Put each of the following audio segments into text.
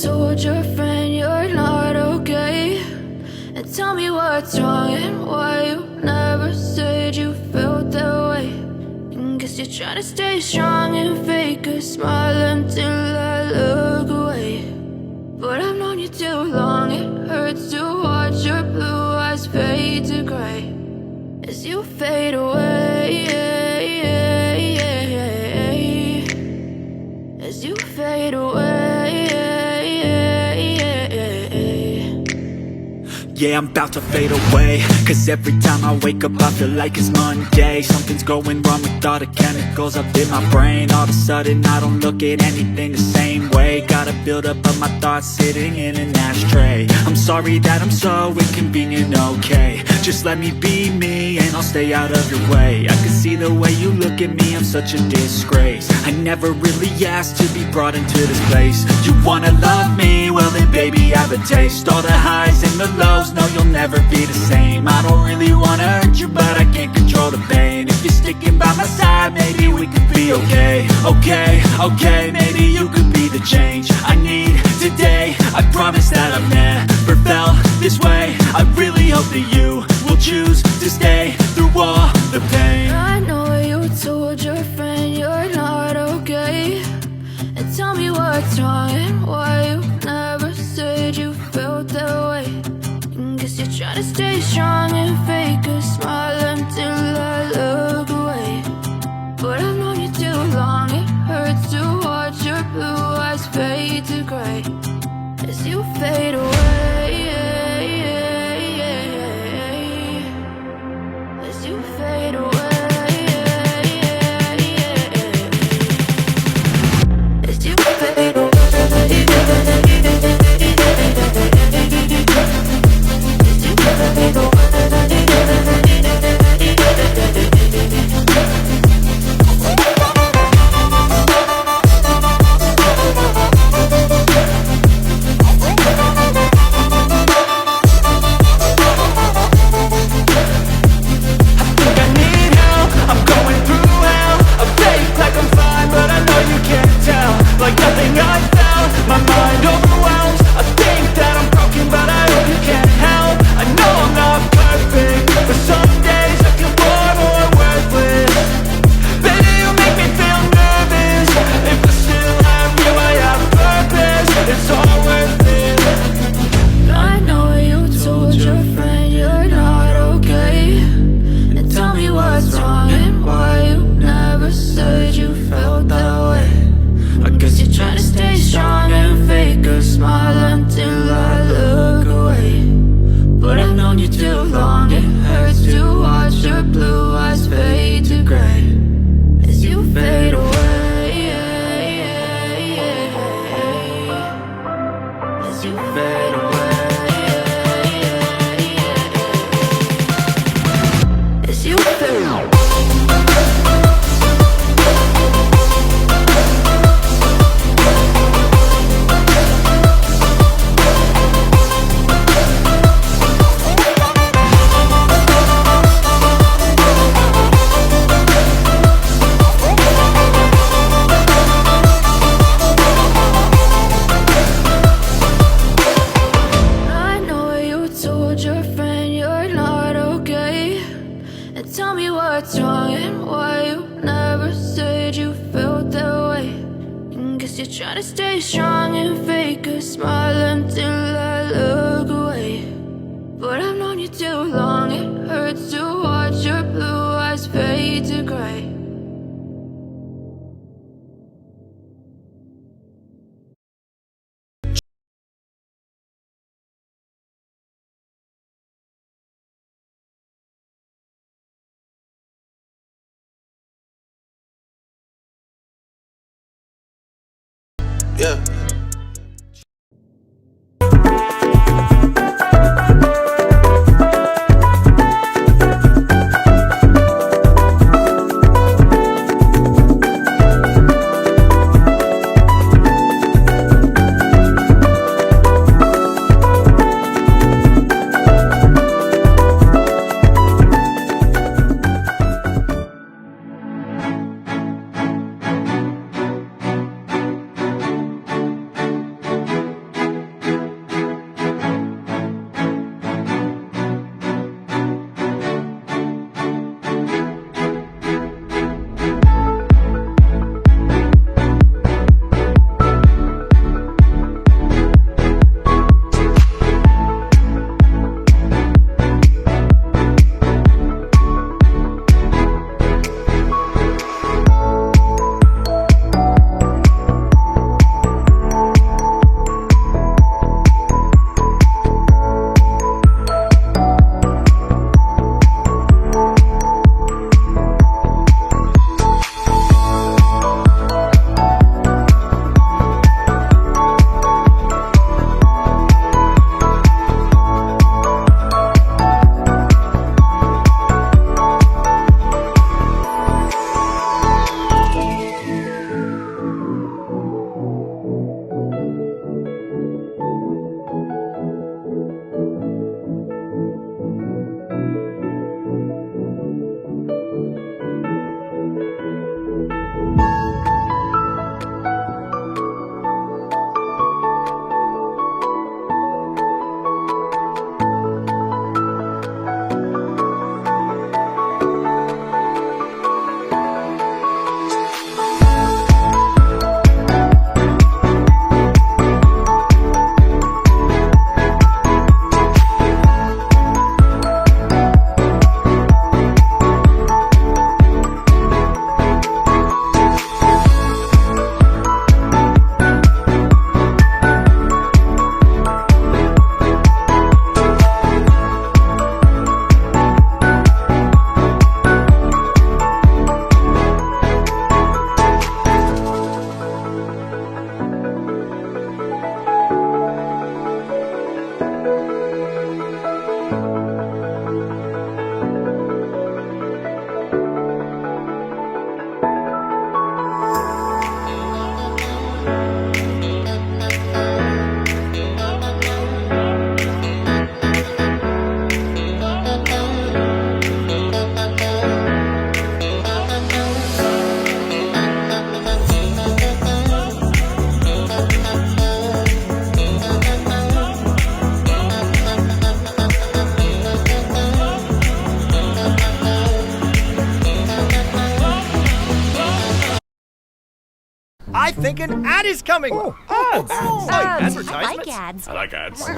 told your friend you're not okay? And tell me what's wrong and why you never said you felt that way. And guess you're trying to stay strong and fake a smile until I look away. But I've known you too long, it hurts to watch your blue eyes fade to gray as you fade away, as you fade away. Yeah, I'm about to fade away, cause every time I wake up I feel like it's Monday. Something's going wrong with all the chemicals up in my brain. All of a sudden I don't look at anything the same way. Got a buildup of my thoughts sitting in an ashtray. I'm sorry that I'm so inconvenient, okay? Just let me be me and I'll stay out of your way. I can see the way you look at me, I'm such a disgrace. I never really asked to be brought into this place. You wanna love me? Well then baby, have a taste. All the highs and the lows, no, you'll never be the same. I don't really wanna hurt you, but I can't control the pain. If you're sticking by my side, maybe we could be okay. Okay, maybe you could be the change I need today. I promise that I've never felt this way. I really hope that you will choose to stay through all the pain. I know you told your friend you're not okay. And tell me what's wrong and why you never said you felt that way. Guess you're trying to stay strong and fake a smile until I look away. But I've known you too long, it hurts to watch your blue eyes fade to gray as you fade away, as you fade away, as you fade away. Like nothing I found, my mind overwhelms. I think that I'm broken, but I hope you can't help. I know I'm not perfect, but some days I feel far more worthless. Baby, you make me feel nervous. If I still have you, I have purpose. It's all worth it. I know you told your friend you're not okay. And tell me what's wrong and why you never said you felt that way. I guess you're trying to stay strong and fake a smile until I look away. But I've known you too long, it hurts to watch your blue eyes fade to gray as you fade away, as you fade away, as you fade away. Tell me what's wrong and why you never said you felt that way. And guess you're trying to stay strong and fake a smile until I look away. But I've known you too long, it hurts to watch your blue eyes fade to gray. Yeah. think an ad is coming. Ads. Advertisement. I like ads.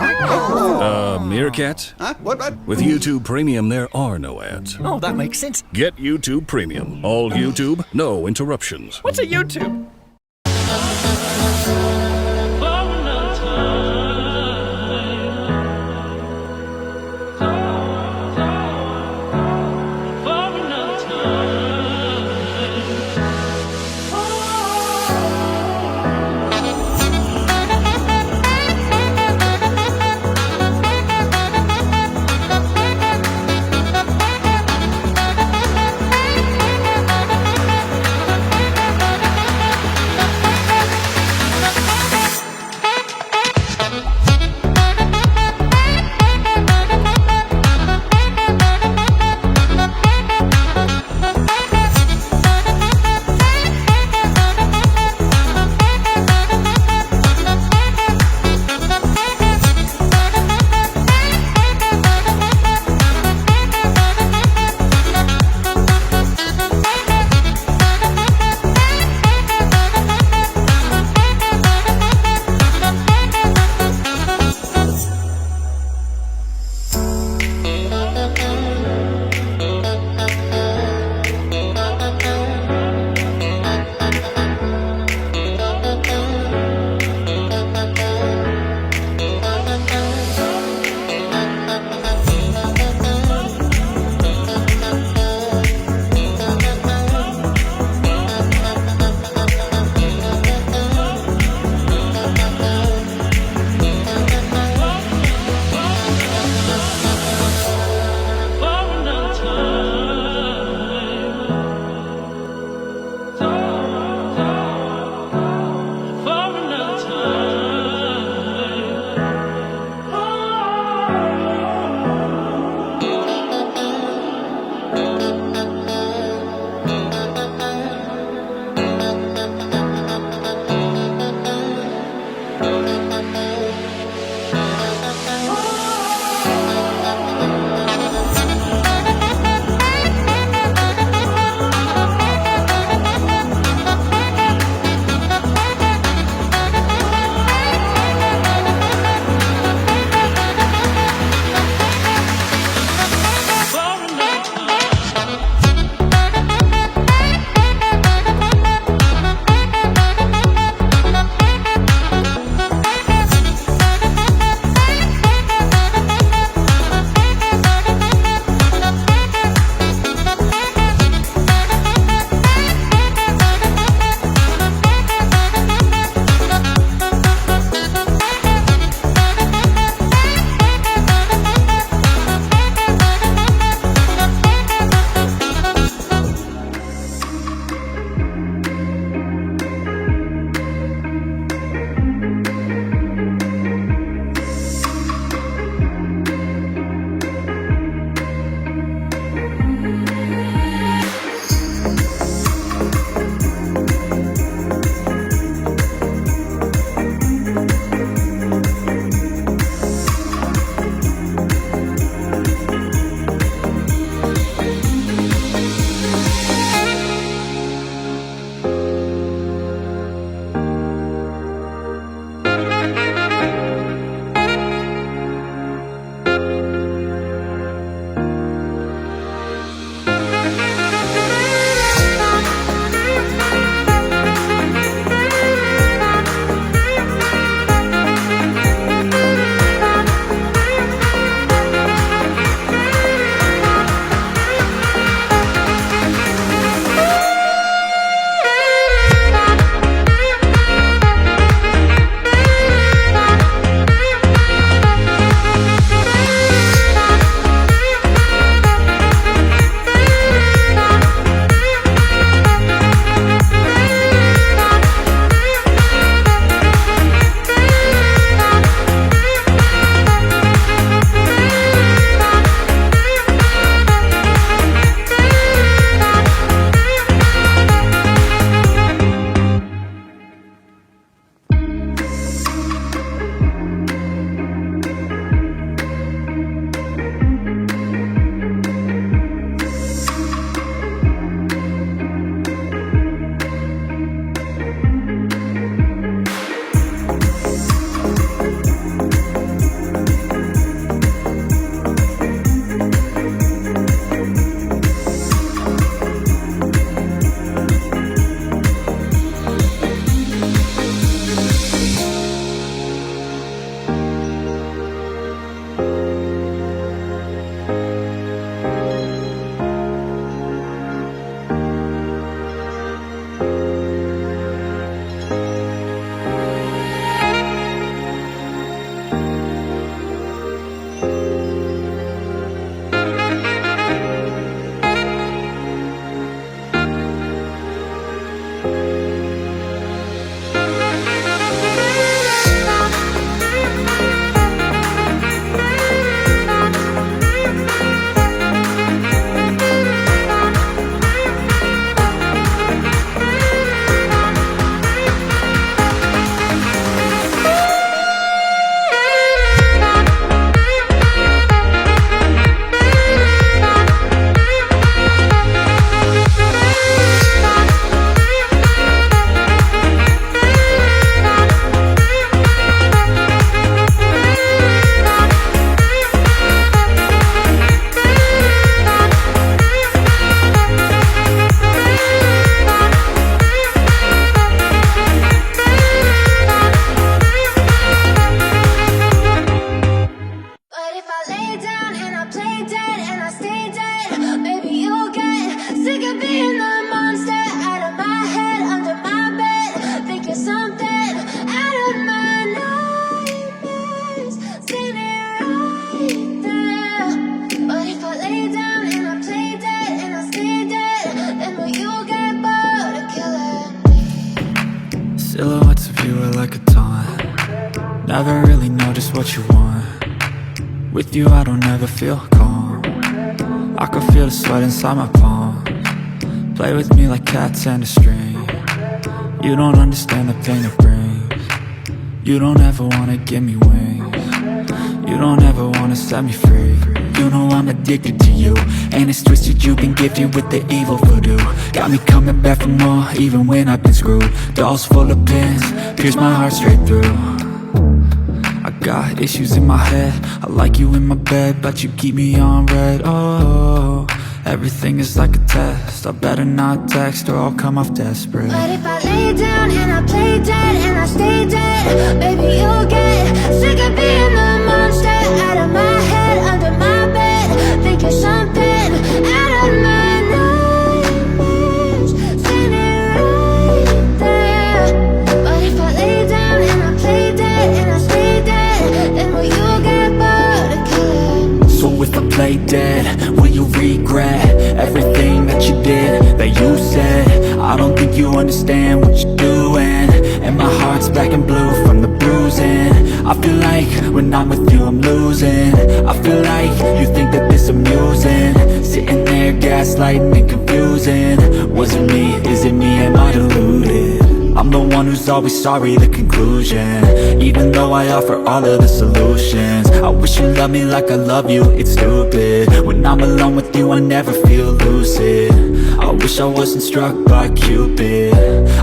Meerkat? Huh? What? With YouTube Premium, there are no ads. Oh, that makes sense. Get YouTube Premium. All YouTube, no interruptions. What's a YouTube? want. Never really know just what you want. With you I don't ever feel calm. I can feel the sweat inside my palms. Play with me like cats and a string. You don't understand the pain it brings. You don't ever wanna give me wings. You don't ever wanna set me free. You know I'm addicted to you, and it's twisted, you've been gifted with the evil voodoo. Got me coming back for more, even when I've been screwed. Dolls full of pins, pierce my heart straight through. I got issues in my head, I like you in my bed, but you keep me on red. Oh, everything is like a test, I better not text or I'll come off desperate. But if I lay down and I play dead and I stay dead, baby you'll get sick of being the monster out of my head, under my bed. Think you're something out of my nightmares, standing right there. But if I lay down and I play dead and I stay dead, then will you get bored of killing? So if I play dead, will you regret everything that you did, that you said? I don't think you understand what you're doing, and my heart's black and blue from the bruising. I feel like when I'm with you I'm losing. I feel like you think that this amusing, sitting there gaslighting and confusing. Was it me? Is it me? Am I deluded? I'm the one who's always sorry, the conclusion. Even though I offer all of the solutions, I wish you loved me like I love you, it's stupid. When I'm alone with you I never feel lucid. I wish I wasn't struck by Cupid.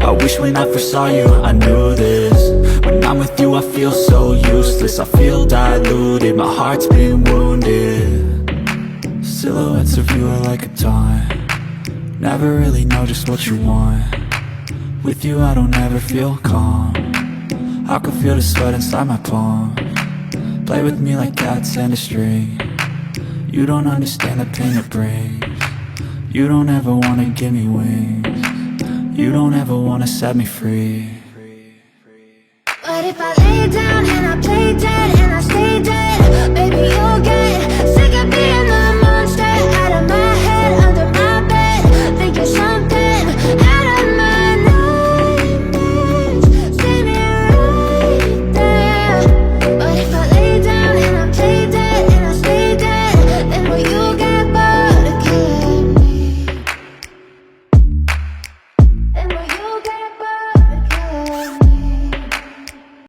I wish when I first saw you I knew this. When I'm with you I feel so useless, I feel diluted, my heart's been wounded. Silhouettes of you are like a taunt. Never really know just what you want. With you I don't ever feel calm. I can feel the sweat inside my palms. Play with me like cats and a string. You don't understand the pain it brings. You don't ever wanna give me wings. You don't ever wanna set me free. But if I lay down